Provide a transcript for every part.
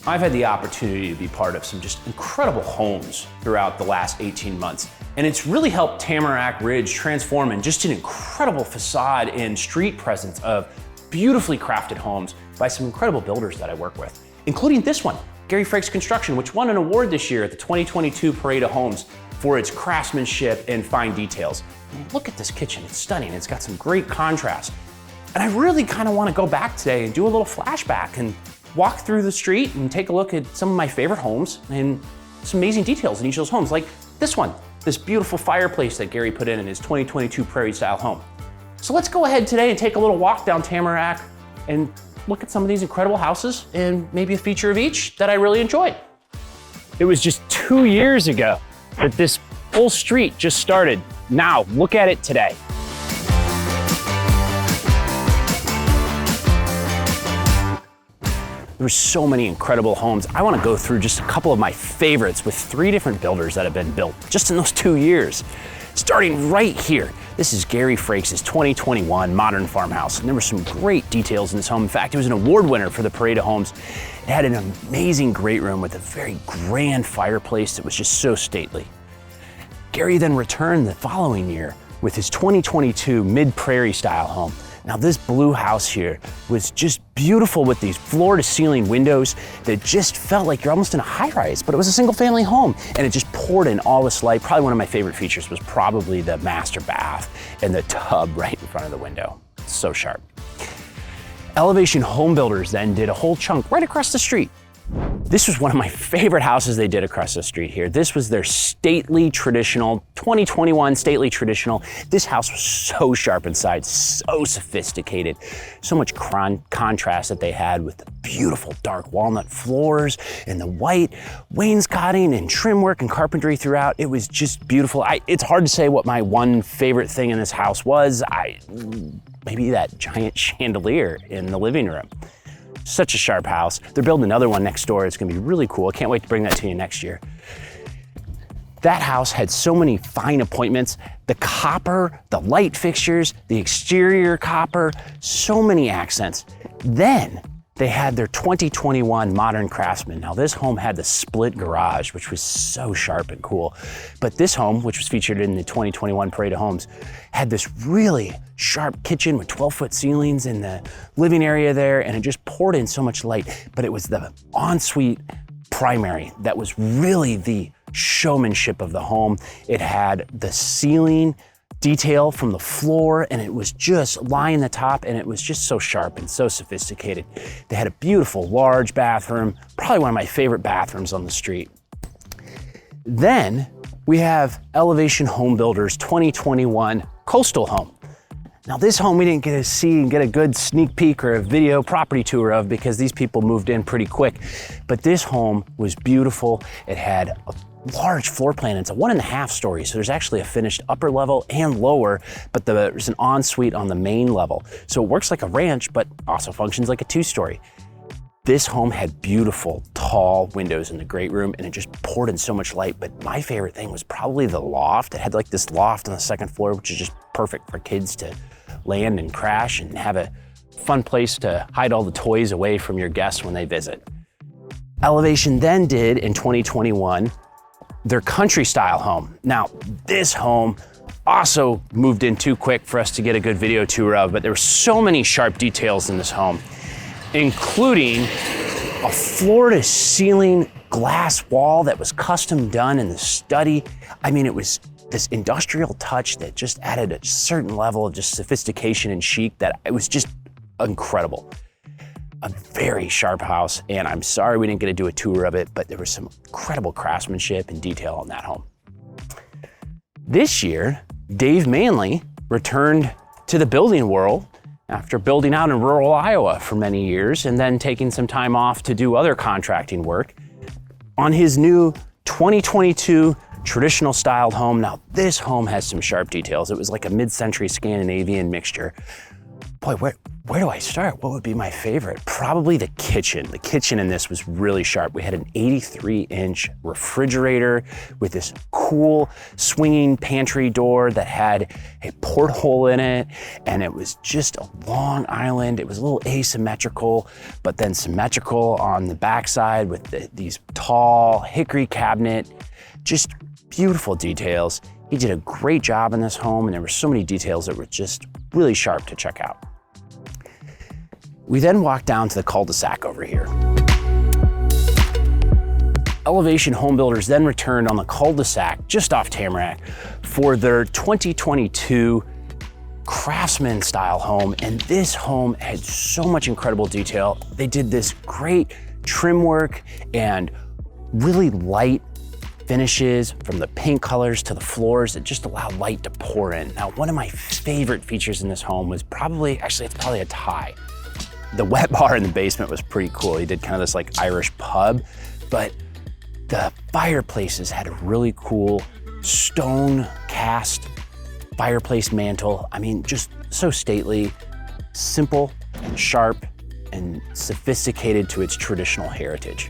I've had the opportunity to be part of some just incredible homes throughout the last 18 months. And it's really helped Tamarack Ridge transform in just an incredible facade and street presence of beautifully crafted homes by some incredible builders that I work with, including this one, Gary Frakes Construction, which won an award this year at the 2022 Parade of Homes for its craftsmanship and fine details. Look at this kitchen, it's stunning. It's got some great contrast. And I really kind of want to go back today and do a little flashback and walk through the street and take a look at some of my favorite homes and some amazing details in each of those homes, like this one, this beautiful fireplace that Gary put in his 2022 Prairie style home. So let's go ahead today and take a little walk down Tamarack and look at some of these incredible houses and maybe a feature of each that I really enjoyed. It was just 2 years ago that this whole street just started. Now, look at it today. There were so many incredible homes. I want to go through just a couple of my favorites with 3 different builders that have been built just in those 2 years. Starting right here, this is Gary Frakes' 2021 modern farmhouse. And there were some great details in this home. In fact, it was an award winner for the Parade of Homes. It had an amazing great room with a very grand fireplace that was just so stately. Gary then returned the following year with his 2022 mid-prairie style home. Now this blue house here was just beautiful with these floor to ceiling windows that just felt like you're almost in a high rise, but it was a single family home and it just poured in all this light. Probably one of my favorite features was probably the master bath and the tub right in front of the window. It's so sharp. Elevation Home Builders then did a whole chunk right across the street. This was one of my favorite houses they did across the street here. This was their stately traditional, 2021 stately traditional. This house was so sharp inside, so sophisticated. So much contrast that they had with the beautiful dark walnut floors and the white wainscoting and trim work and carpentry throughout. It was just beautiful. It's hard to say what my one favorite thing in this house was. Maybe that giant chandelier in the living room. Such a sharp house. They're building another one next door. It's gonna be really cool. I can't wait to bring that to you next year. That house had so many fine appointments. The copper, the light fixtures, the exterior copper, so many accents. Then they had their 2021 modern craftsman. Now this home had the split garage, which was so sharp and cool. But this home, which was featured in the 2021 Parade of Homes, had this really sharp kitchen with 12-foot ceilings in the living area there, and it just poured in so much light. But it was the ensuite primary that was really the showmanship of the home. It had the ceiling detail from the floor, and it was just lining the top, and it was just so sharp and so sophisticated. They had a beautiful large bathroom, probably one of my favorite bathrooms on the street. Then we have Elevation Home Builders 2021 Coastal Home. Now this home we didn't get to see and get a good sneak peek or a video property tour of because these people moved in pretty quick, but this home was beautiful. It had a large floor plan. It's a 1.5 story, so there's actually a finished upper level and lower, but there's an ensuite on the main level. So it works like a ranch, but also functions like a 2-story. This home had beautiful, tall windows in the great room, and it just poured in so much light. But my favorite thing was probably the loft. It had like this loft on the 2nd floor, which is just perfect for kids to land and crash and have a fun place to hide all the toys away from your guests when they visit. Elevation then did in 2021 their country style home. Now, this home also moved in too quick for us to get a good video tour of, but there were so many sharp details in this home, including a floor to ceiling glass wall that was custom done in the study. I mean, it was this industrial touch that just added a certain level of just sophistication and chic that it was just incredible. A very sharp house, and I'm sorry we didn't get to do a tour of it, but there was some incredible craftsmanship and detail on that home. This year, Dave Manley returned to the building world after building out in rural Iowa for many years and then taking some time off to do other contracting work on his new 2022 traditional styled home. Now, this home has some sharp details. It was like a mid-century Scandinavian mixture. Boy, where do I start? What would be my favorite? Probably the kitchen. The kitchen in this was really sharp. We had an 83-inch refrigerator with this cool swinging pantry door that had a porthole in it, and it was just a long island. It was a little asymmetrical, but then symmetrical on the backside with these tall hickory cabinet, just beautiful details. He did a great job in this home, and there were so many details that were just really sharp to check out. We then walked down to the cul-de-sac over here. Elevation Home Builders then returned on the cul-de-sac just off Tamarack for their 2022 craftsman style home. And this home had so much incredible detail. They did this great trim work and really light finishes from the paint colors to the floors that just allowed light to pour in. Now, one of my favorite features in this home was it's probably a tie. The wet bar in the basement was pretty cool. He did kind of this like Irish pub, but the fireplaces had a really cool stone cast fireplace mantle. I mean, just so stately, simple and sharp and sophisticated to its traditional heritage.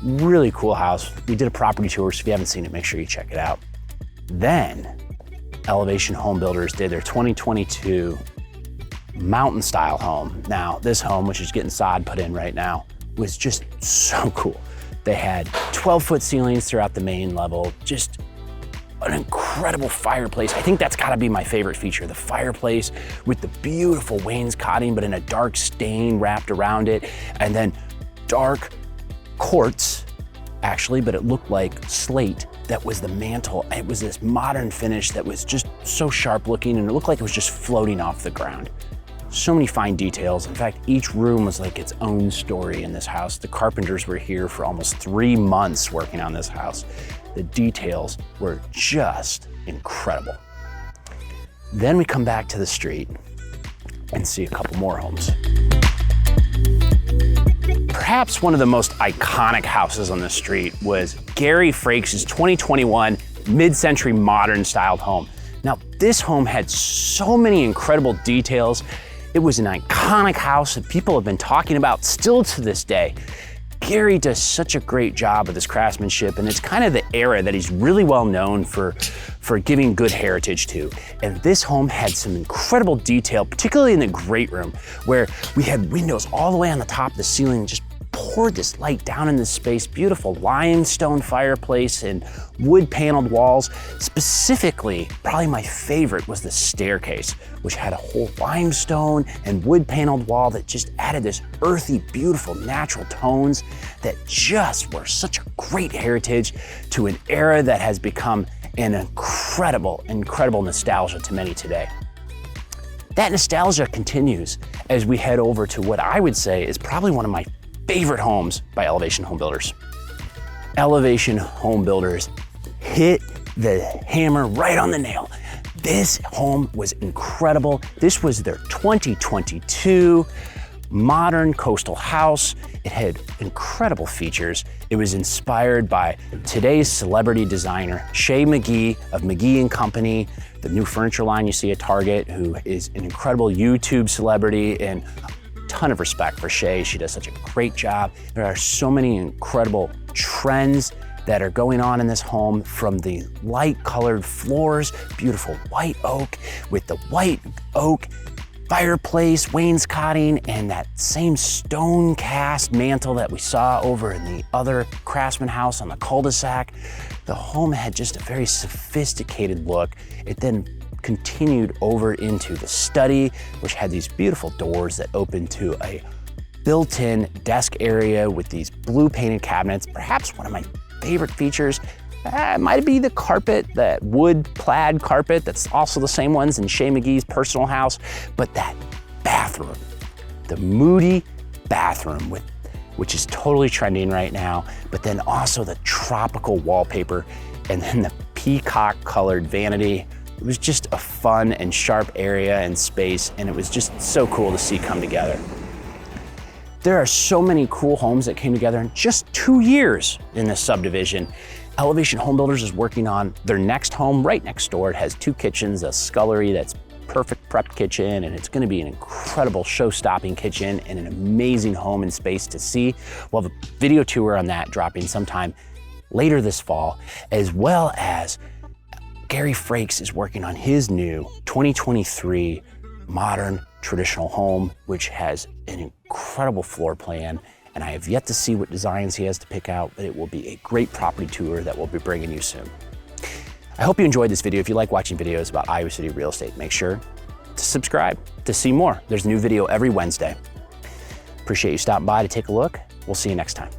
Really cool house. We did a property tour, so if you haven't seen it, make sure you check it out. Then Elevation Home Builders did their 2022 mountain style home. Now, this home, which is getting sod put in right now, was just so cool. They had 12-foot ceilings throughout the main level, just an incredible fireplace. I think that's gotta be my favorite feature, the fireplace with the beautiful wainscoting, but in a dark stain wrapped around it, and then dark quartz, actually, but it looked like slate that was the mantle. It was this modern finish that was just so sharp looking, and it looked like it was just floating off the ground. So many fine details. In fact, each room was like its own story in this house. The carpenters were here for almost 3 months working on this house. The details were just incredible. Then we come back to the street and see a couple more homes. Perhaps one of the most iconic houses on the street was Gary Frakes' 2021 mid-century modern styled home. Now, this home had so many incredible details. It was an iconic house that people have been talking about still to this day. Gary does such a great job of this craftsmanship, and it's kind of the era that he's really well known for giving good heritage to. And this home had some incredible detail, particularly in the great room, where we had windows all the way on the top of the ceiling, just poured this light down in this space, beautiful limestone fireplace and wood paneled walls. Specifically, probably my favorite was the staircase, which had a whole limestone and wood paneled wall that just added this earthy, beautiful, natural tones that just were such a great heritage to an era that has become an incredible, incredible nostalgia to many today. That nostalgia continues as we head over to what I would say is probably one of my favorite homes by Elevation Home Builders. Elevation Home Builders hit the hammer right on the nail. This home was incredible. This was their 2022 modern coastal house. It had incredible features. It was inspired by today's celebrity designer, Shay McGee of McGee & Company, the new furniture line you see at Target, who is an incredible YouTube celebrity, and ton of respect for Shay. She does such a great job. There are so many incredible trends that are going on in this home, from the light colored floors, beautiful white oak with the white oak fireplace, wainscoting, and that same stone cast mantle that we saw over in the other craftsman house on the cul-de-sac. The home had just a very sophisticated look. It then continued over into the study, which had these beautiful doors that opened to a built-in desk area with these blue painted cabinets. Perhaps one of my favorite features might be the carpet, that wood plaid carpet that's also the same ones in Shay McGee's personal house, but that bathroom, the moody bathroom which is totally trending right now, but then also the tropical wallpaper and then the peacock colored vanity. It was just a fun and sharp area and space, and it was just so cool to see come together. There are so many cool homes that came together in just 2 years in this subdivision. Elevation Home Builders is working on their next home right next door. It has 2 kitchens, a scullery that's perfect prepped kitchen, and it's gonna be an incredible show-stopping kitchen and an amazing home and space to see. We'll have a video tour on that dropping sometime later this fall, as well as Gary Frakes is working on his new 2023 modern traditional home, which has an incredible floor plan, and I have yet to see what designs he has to pick out, but it will be a great property tour that we'll be bringing you soon. I hope you enjoyed this video. If you like watching videos about Iowa City real estate, make sure to subscribe to see more. There's a new video every Wednesday. Appreciate you stopping by to take a look. We'll see you next time.